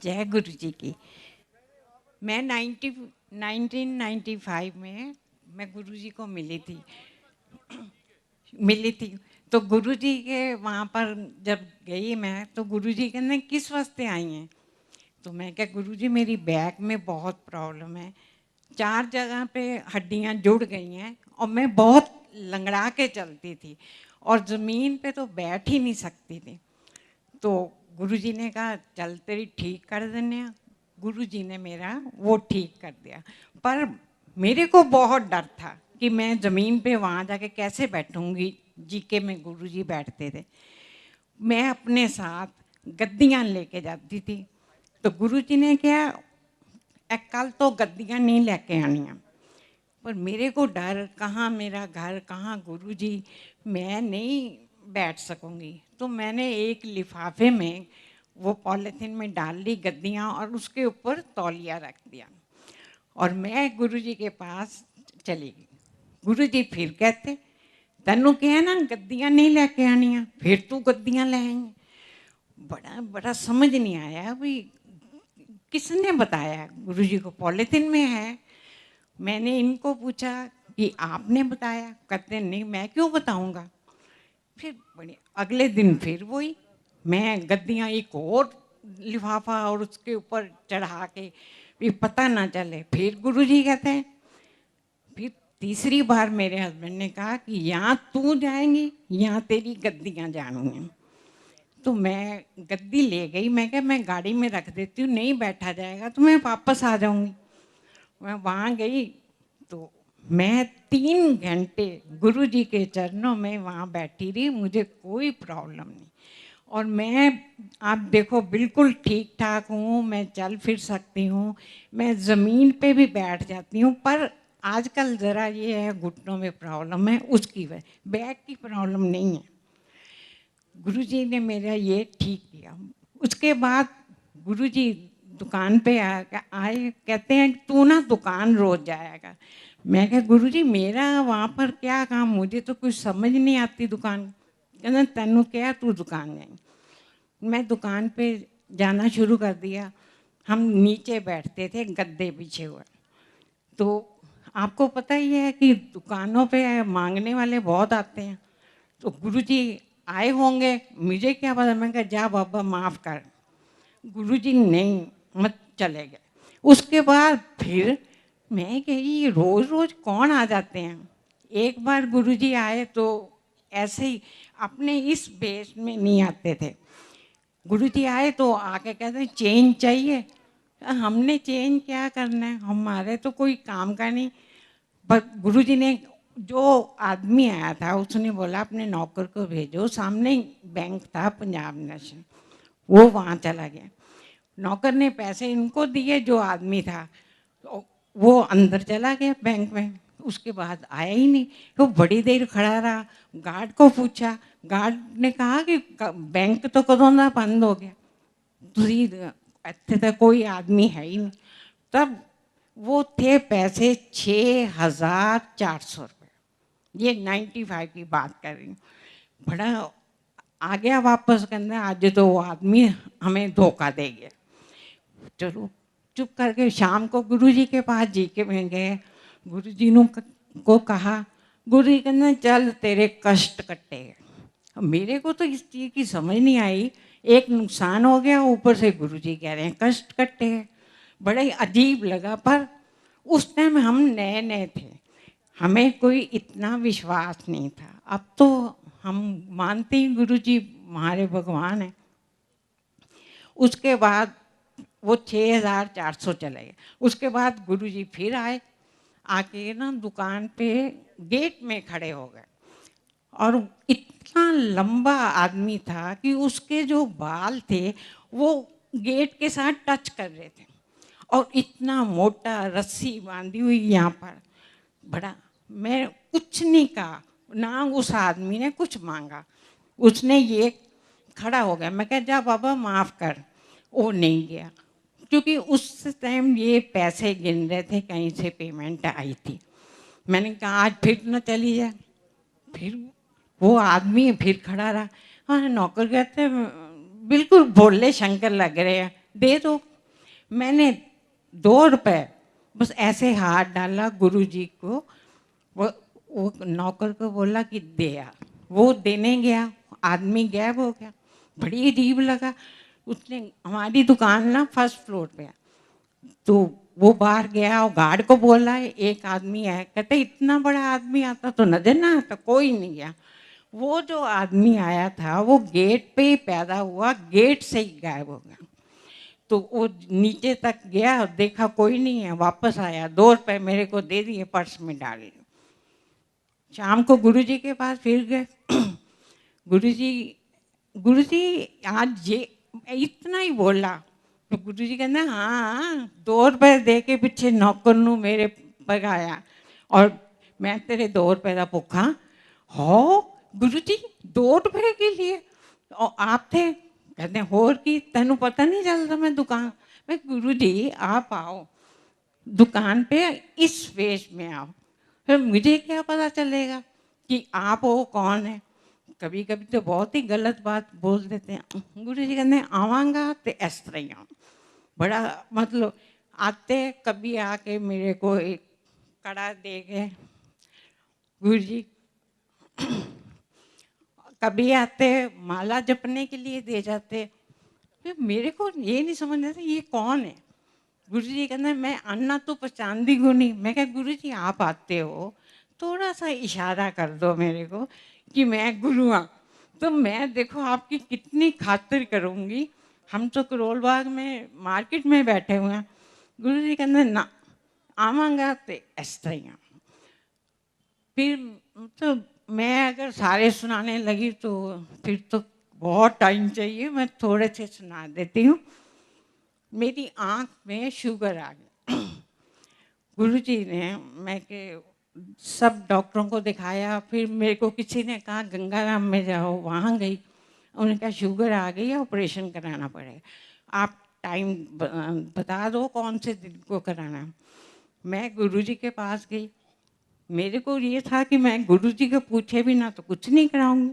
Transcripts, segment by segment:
जय गुरु जी की। मैं 1995 में मैं गुरु जी को मिली थी। तो गुरु जी के वहाँ पर जब गई मैं, तो गुरु जी कहने किस वास्ते आई हैं। तो मैं क्या, गुरु जी मेरी बैक में बहुत प्रॉब्लम है, 4 जगह पे हड्डियाँ जुड़ गई हैं और मैं बहुत लंगड़ा के चलती थी और ज़मीन पे तो बैठ ही नहीं सकती थी। तो गुरुजी ने कहा चल तेरी ठीक कर देने। गुरुजी ने मेरा वो ठीक कर दिया। पर मेरे को बहुत डर था कि मैं ज़मीन पे वहाँ जाके कैसे बैठूंगी। जीके में गुरुजी बैठते थे, मैं अपने साथ गद्दियाँ लेके जाती थी। तो गुरुजी ने क्या, कल तो गद्दियाँ नहीं लेके आनियाँ। पर मेरे को डर, कहाँ मेरा घर, कहाँ गुरुजी, मैं नहीं बैठ सकूंगी। तो मैंने एक लिफाफे में वो पॉलीथीन में डाल ली गद्दियाँ और उसके ऊपर तौलिया रख दिया और मैं गुरुजी के पास चली गई। गुरुजी फिर कहते तेनू क्या ना गद्दियाँ नहीं लेके आनियाँ, फिर तू गद्दियाँ ले आई। बड़ा बड़ा समझ नहीं आया भी किसने बताया। गुरुजी को पॉलीथीन में है। मैंने इनको पूछा कि आपने बताया, कहते नहीं मैं क्यों बताऊंगा। फिर बड़ी अगले दिन फिर वही, मैं गद्दियाँ एक और लिफाफा और उसके ऊपर चढ़ा के भी पता ना चले। फिर गुरुजी कहते हैं, फिर तीसरी बार मेरे हस्बैंड ने कहा कि यहाँ तू जाएंगी, यहाँ तेरी गद्दियाँ जाएंगी। तो मैं गद्दी ले गई। मैं क्या, मैं गाड़ी में रख देती हूँ, नहीं बैठा जाएगा तो मैं वापस आ जाऊंगी। मैं वहाँ गई तो मैं 3 घंटे गुरुजी के चरणों में वहाँ बैठी रही, मुझे कोई प्रॉब्लम नहीं। और मैं, आप देखो, बिल्कुल ठीक ठाक हूँ, मैं चल फिर सकती हूँ, मैं ज़मीन पे भी बैठ जाती हूँ। पर आजकल ज़रा ये है, घुटनों में प्रॉब्लम है, उसकी वजह, बैक की प्रॉब्लम नहीं है। गुरुजी ने मेरा ये ठीक किया। उसके बाद गुरुजी दुकान पे आए, कहते हैं तू ना दुकान रोज जाएगा। मैं कहा गुरुजी मेरा वहाँ पर क्या काम, मुझे तो कुछ समझ नहीं आती दुकान। कहना तेनू क्या, तू दुकान जाए। मैं दुकान पे जाना शुरू कर दिया। हम नीचे बैठते थे गद्दे बिछे हुए। तो आपको पता ही है कि दुकानों पे मांगने वाले बहुत आते हैं। तो गुरुजी आए होंगे, मुझे क्या पता। मैं कहा जा बाबा माफ़ कर। गुरुजी नहीं, मत, चले गए। उसके बाद फिर मैं कही रोज़ रोज़ कौन आ जाते हैं। एक बार गुरुजी आए तो ऐसे ही अपने इस बेस में नहीं आते थे। गुरुजी आए तो आके कहते हैं चेंज चाहिए। हमने चेंज क्या करना है, हमारे तो कोई काम का नहीं। पर गुरुजी ने, जो आदमी आया था उसने बोला अपने नौकर को भेजो, सामने बैंक था पंजाब नेशनल, वो वहाँ चला गया। नौकर ने पैसे इनको दिए, जो आदमी था तो वो अंदर चला गया बैंक में। उसके बाद आया ही नहीं। तो बड़ी देर खड़ा रहा, गार्ड को पूछा, गार्ड ने कहा कि बैंक तो कदों का बंद हो गया, तुझी इतने तक कोई आदमी है ही नहीं। तब वो थे पैसे 6,400 रुपये। ये 95 की बात कर रही हूँ। बड़ा आ गया वापस, कहना आज तो वो आदमी हमें धोखा दे गया। चलो चुप करके शाम को गुरुजी के पास जी के में गए। गुरुजी को कहा, गुरुजी कहना चल तेरे कष्ट कटे। मेरे को तो इस चीज़ की समझ नहीं आई, एक नुकसान हो गया, ऊपर से गुरुजी कह रहे हैं कष्ट कटे हैं। बड़ा ही अजीब लगा। पर उस टाइम हम नए नए थे, हमें कोई इतना विश्वास नहीं था। अब तो हम मानते ही गुरुजी हमारे भगवान हैं। उसके बाद वो 6,400 चले गए। उसके बाद गुरुजी फिर आए, आके ना दुकान पे गेट में खड़े हो गए। और इतना लंबा आदमी था कि उसके जो बाल थे वो गेट के साथ टच कर रहे थे, और इतना मोटा रस्सी बांधी हुई यहाँ पर। बड़ा, मैं कुछ नहीं कहा ना, उस आदमी ने कुछ मांगा। उसने ये खड़ा हो गया। मैं कहा जा बाबा माफ़ कर। वो नहीं गया, क्योंकि उस टाइम ये पैसे गिन रहे थे, कहीं से पेमेंट आई थी। मैंने कहा आज फिर न चली जाए। फिर वो आदमी फिर खड़ा रहा। हाँ, नौकर कहते बिल्कुल भोले शंकर लग रहे हैं, दे दो। मैंने 2 रुपए बस ऐसे हाथ डाला गुरुजी को, वो नौकर को बोला कि दे आ। वो देने गया, आदमी गायब हो गया। बड़ी अजीब लगा। उसने, हमारी दुकान ना फर्स्ट फ्लोर पे है, तो वो बाहर गया और गार्ड को बोला है एक आदमी है, कहते इतना बड़ा आदमी आता तो नजर ना आता, कोई नहीं गया। वो जो आदमी आया था वो गेट पे ही पैदा हुआ, गेट से ही गायब हो गया। तो वो नीचे तक गया और देखा कोई नहीं है, वापस आया, 2 रुपए मेरे को दे दिए, पर्स में डाल लिए। शाम को गुरुजी के पास फिर गए। गुरुजी, गुरुजी आज ये इतना ही बोला तो गुरुजी कहना हाँ 2 रुपए दे के पिछे नौकर नू मेरे पगाया और मैं तेरे 2 रुपए का भुखा हो। गुरुजी 2 रुपए के लिए और आप थे, कहते होर की तेनू पता नहीं चलता मैं दुकान। मैं गुरुजी आप आओ दुकान पे, इस वेश में आओ, फिर मुझे क्या पता चलेगा कि आप वो कौन है। कभी कभी तो बहुत ही गलत बात बोल देते हैं। गुरु जी कहते आवांगा तो इस तरह ही आऊँ। बड़ा मतलब आते कभी आके मेरे को एक कड़ा दे गए गुरु जी, कभी आते माला जपने के लिए दे जाते। फिर मेरे को ये नहीं समझ आता ये कौन है। गुरु जी कहते मैं अन्ना तो पहचानती को नहीं। मैं क्या गुरु जी आप आते हो, थोड़ा सा इशारा कर दो मेरे को कि मैं गुरु हाँ, तो मैं देखो आपकी कितनी खातिर करूँगी। हम तो करोल बाग में मार्केट में बैठे हुए हैं। गुरु जी कहते ना आवांगा तो इस तरह ही आऊँ। फिर तो मैं अगर सारे सुनाने लगी तो फिर तो बहुत टाइम चाहिए, मैं थोड़े से सुना देती हूँ। मेरी आँख में शुगर आ गई। गुरुजी ने, मैं के सब डॉक्टरों को दिखाया, फिर मेरे को किसी ने कहा गंगाराम में जाओ, वहाँ गई। उन्होंने कहा शुगर आ गई है, ऑपरेशन कराना पड़ेगा, आप टाइम बता दो कौन से दिन को कराना है। मैं गुरुजी के पास गई। मेरे को ये था कि मैं गुरुजी को पूछे भी ना तो कुछ नहीं कराऊंगी।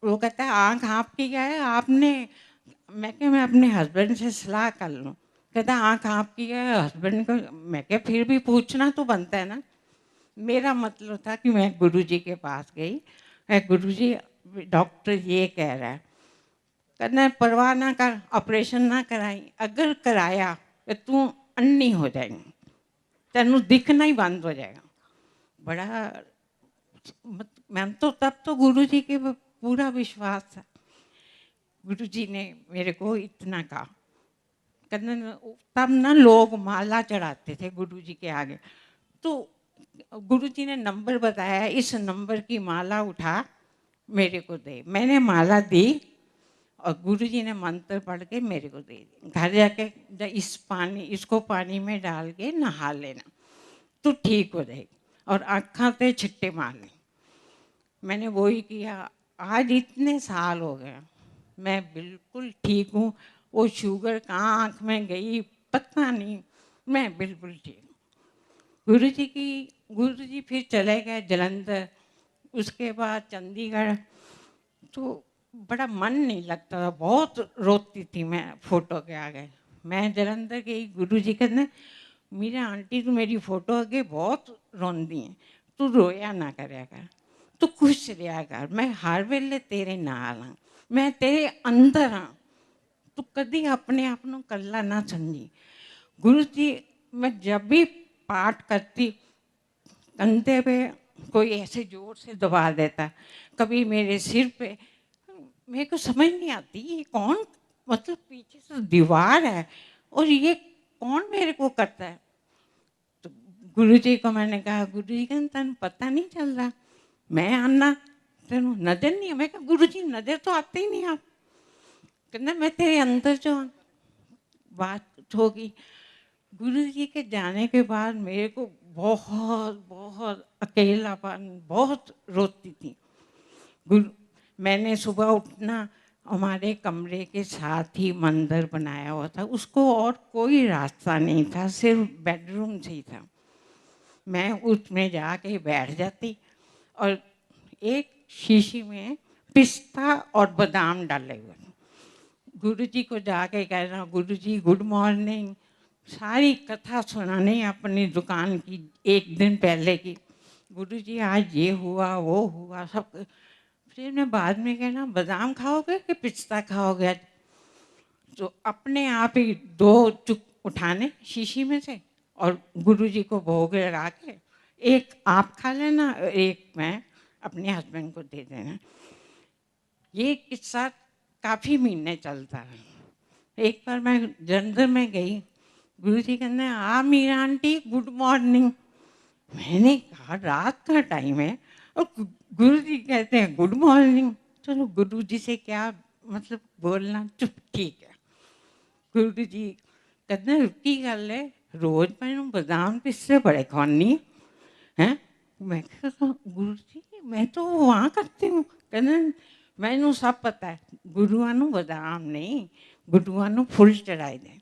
वो कहता है आँख आपकी क्या है आपने, मैं क्या मैं अपने हस्बैंड से सलाह कर लूँ। कहता आँख आपकी है हस्बैंड को। मैं क्या फिर भी पूछना तो बनता है ना। मेरा मतलब था कि मैं गुरुजी के पास गई, गुरुजी डॉक्टर ये कह रहा है, कहना परवाह ना कर, ऑपरेशन ना कराई, अगर कराया तो तू अन्नी हो जाएगी, तेनू दिखना ही बंद हो जाएगा। बड़ा मैं तो तब तो गुरुजी के पूरा विश्वास था। गुरुजी ने मेरे को इतना कहा, कहना तब ना लोग माला चढ़ाते थे गुरुजी के आगे। तो गुरुजी ने नंबर बताया, इस नंबर की माला उठा मेरे को दे। मैंने माला दी और गुरुजी ने मंत्र पढ़ के मेरे को दे दी। घर जाके इसको पानी में डाल के नहा लेना तो ठीक हो जाएगी और आँखों पे छिट्टे मार लें। मैंने वही किया। आज इतने साल हो गए, मैं बिल्कुल ठीक हूँ। वो शुगर कहाँ आँख में गई पता नहीं, मैं बिल्कुल ठीक हूँ। गुरुजी फिर चले गए जलंधर, उसके बाद चंडीगढ़। तो बड़ा मन नहीं लगता था, बहुत रोती थी मैं फोटो के आगे। मैं जलंधर गई, गुरुजी कहते मेरा आंटी तो मेरी फोटो अगे बहुत रोंदी है, तू रोया ना करया कर, तू खुश रहा कर, मैं हर वेले तेरे नाल हाँ, मैं तेरे अंदर हाँ, तू कभी अपने आप को कल्ला ना समझी। गुरु जी, मैं जब भी पाठ करती कंधे पे कोई ऐसे जोर से दबा देता, कभी मेरे सिर पे, मेरे को समझ नहीं आती ये कौन, मतलब पीछे से दीवार है और ये कौन मेरे को करता है। तो गुरुजी को मैंने कहा, गुरुजी कहते तेन पता नहीं चल रहा, मैं आना तेन नजर नहीं। मैं कहा गुरुजी नजर तो आते ही नहीं आप। कहना मैं तेरे अंदर जो बात होगी। गुरुजी के जाने के बाद मेरे को बहुत बहुत अकेलापन, बहुत रोती थी। गुरु, मैंने सुबह उठना, हमारे कमरे के साथ ही मंदिर बनाया हुआ था, उसको और कोई रास्ता नहीं था, सिर्फ बेडरूम से ही था। मैं उसमें जाके बैठ जाती और एक शीशी में पिस्ता और बादाम डाले हुए, गुरुजी को जाके कहना, गुरुजी गुड मॉर्निंग, सारी कथा सुनानी अपनी दुकान की एक दिन पहले की, गुरुजी आज ये हुआ वो हुआ सब। फिर मैं बाद में कहना, बादाम खाओगे कि पिस्ता खाओगे? तो अपने आप ही 2 चुक उठाने शीशी में से और गुरुजी को भोग लगा के, एक आप खा लेना, एक मैं अपने हस्बैंड को दे देना। ये किस्सा काफ़ी महीने चलता है। एक बार मैं जलंधर में गई, गुरुजी कहते हैं, मीरा आंटी गुड मॉर्निंग। मैंने कहा रात का टाइम है और गुरुजी कहते हैं गुड मॉर्निंग। चलो गुरुजी से क्या मतलब बोलना, चुप ठीक है। गुरुजी कहते हैं की गल है, रोज मैनू बादाम पिस्से बड़े खानी हैं। मैं कहा गुरुजी मैं तो वहाँ करती हूँ। कहते मैनू सब पता है, गुरुआं नू बादाम नहीं, गुरुआं नू फुल चढ़ाए दें।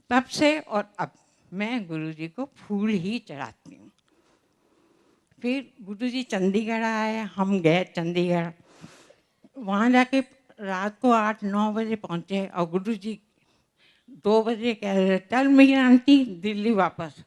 तब से और अब मैं गुरुजी को फूल ही चढ़ाती हूँ। फिर गुरुजी चंडीगढ़ आए, हम गए चंडीगढ़, वहाँ जाके रात को 8-9 बजे पहुँचे और गुरुजी 2 बजे कह रहे चल मेरी आंटी दिल्ली वापस।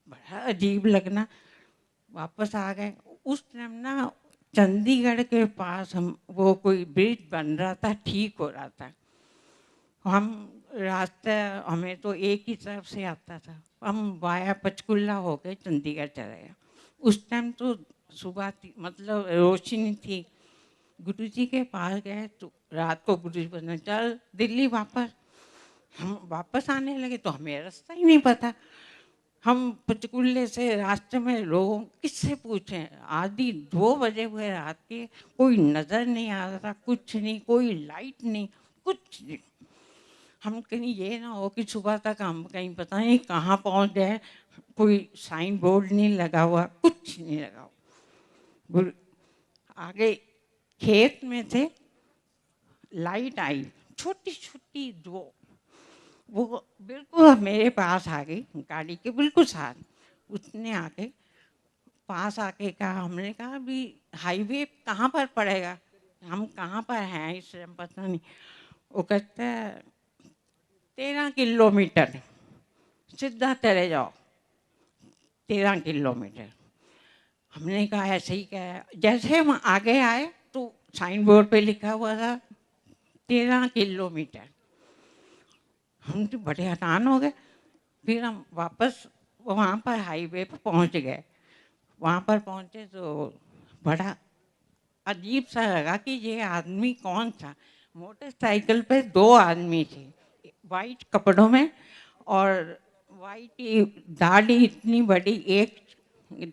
बड़ा अजीब लगना, वापस आ गए। उस टाइम ना चंडीगढ़ के पास हम वो कोई ब्रिज बन रहा था, ठीक हो रहा था। हम रास्ता हमें तो एक ही तरफ से आता था, हम वाया पंचकुला होकर चंडीगढ़ चले गए। उस टाइम तो सुबह थी, मतलब रोशनी थी। गुरुजी के पास गए तो रात को गुरुजी बोले चल दिल्ली वापस। हम वापस आने लगे तो हमें रास्ता ही नहीं पता। हम पंचकुले से रास्ते में लोगों किससे पूछें, आधी 2 बजे हुए रात के, कोई नज़र नहीं आ रहा था, कुछ नहीं, कोई लाइट नहीं, कुछ नहीं। हम कहीं ये ना हो कि सुबह तक हम कहीं पता नहीं कहाँ पहुँच गए, कोई साइन बोर्ड नहीं लगा हुआ, कुछ नहीं लगा हुआ। आगे खेत में थे, लाइट आई छोटी छोटी 2, वो बिल्कुल मेरे पास आ गई, गाड़ी के बिल्कुल साथ। उसने आके पास आके कहा, हमने कहा अभी हाईवे कहाँ पर पड़ेगा, हम कहाँ पर हैं इस टाइम पता नहीं। वो कहता है 13 किलोमीटर सीधा चले जाओ, 13 किलोमीटर। हमने कहा ऐसे ही क्या है। जैसे हम आगे आए तो साइन बोर्ड पे लिखा हुआ था 13 किलोमीटर। हम तो बड़े हैरान हो गए। फिर हम वापस वहाँ पर हाईवे पर पहुँच गए। वहाँ पर पहुँचे तो बड़ा अजीब सा लगा कि ये आदमी कौन था। मोटरसाइकिल पे 2 आदमी थे, वाइट कपड़ों में, और वाइट दाढ़ी इतनी बड़ी, एक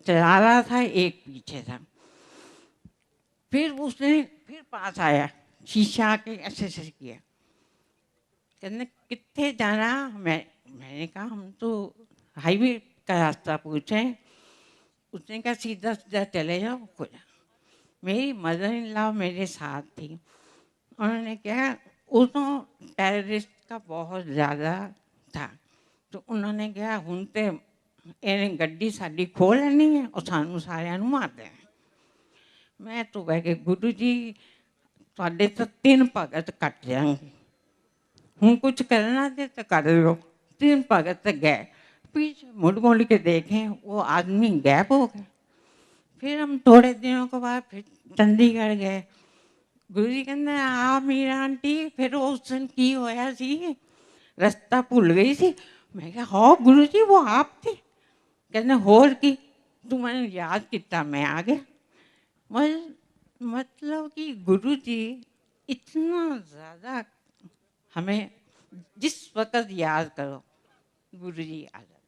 चला रहा था एक पीछे था। फिर उसने फिर पास आया, शीशा के ऐसे ऐसे किया, कहने कितने जाना। मैंने कहा हम तो हाईवे का रास्ता पूछे। उसने कहा सीधा सीधा चले जाओ खुद। मेरी मदर इन लॉ मेरे साथ थी। उन्होंने कहा उਦੋਂ टेररिस्ट का बहुत ज़्यादा था, तो उन्होंने कहा ਹੁਣ ਤੇ ਇਹਨੇ ਗੱਡੀ ਸਾਡੀ ਖੋਹ ਲੈਣੀ ਹੈ और ਸਾਨੂੰ ਸਾਰਿਆਂ ਨੂੰ ਮਾਰ ਦੇਣਾ। मैं तो कह के गुरु जी ਤੁਹਾਡੇ तो 3 भगत कट जाएंगे, हूँ कुछ करना दे तो कर लो। 3 भगत गए, पीछे मुड़ मुड़ के देखें वो आदमी गैप हो गए। फिर हम थोड़े दिनों के बाद फिर चंडीगढ़ गए। गुरु जी कहते मीरा आंटी फिर उस दिन की होया सी, रास्ता भुल गई सी। मैं कहा हाँ गुरु जी वो आप थे। कहते होर की, तू मैंने याद किया मैं आ गया। मतलब कि गुरु जी इतना ज़्यादा हमें जिस वक़्त याद करो गुरु जी आ जाते।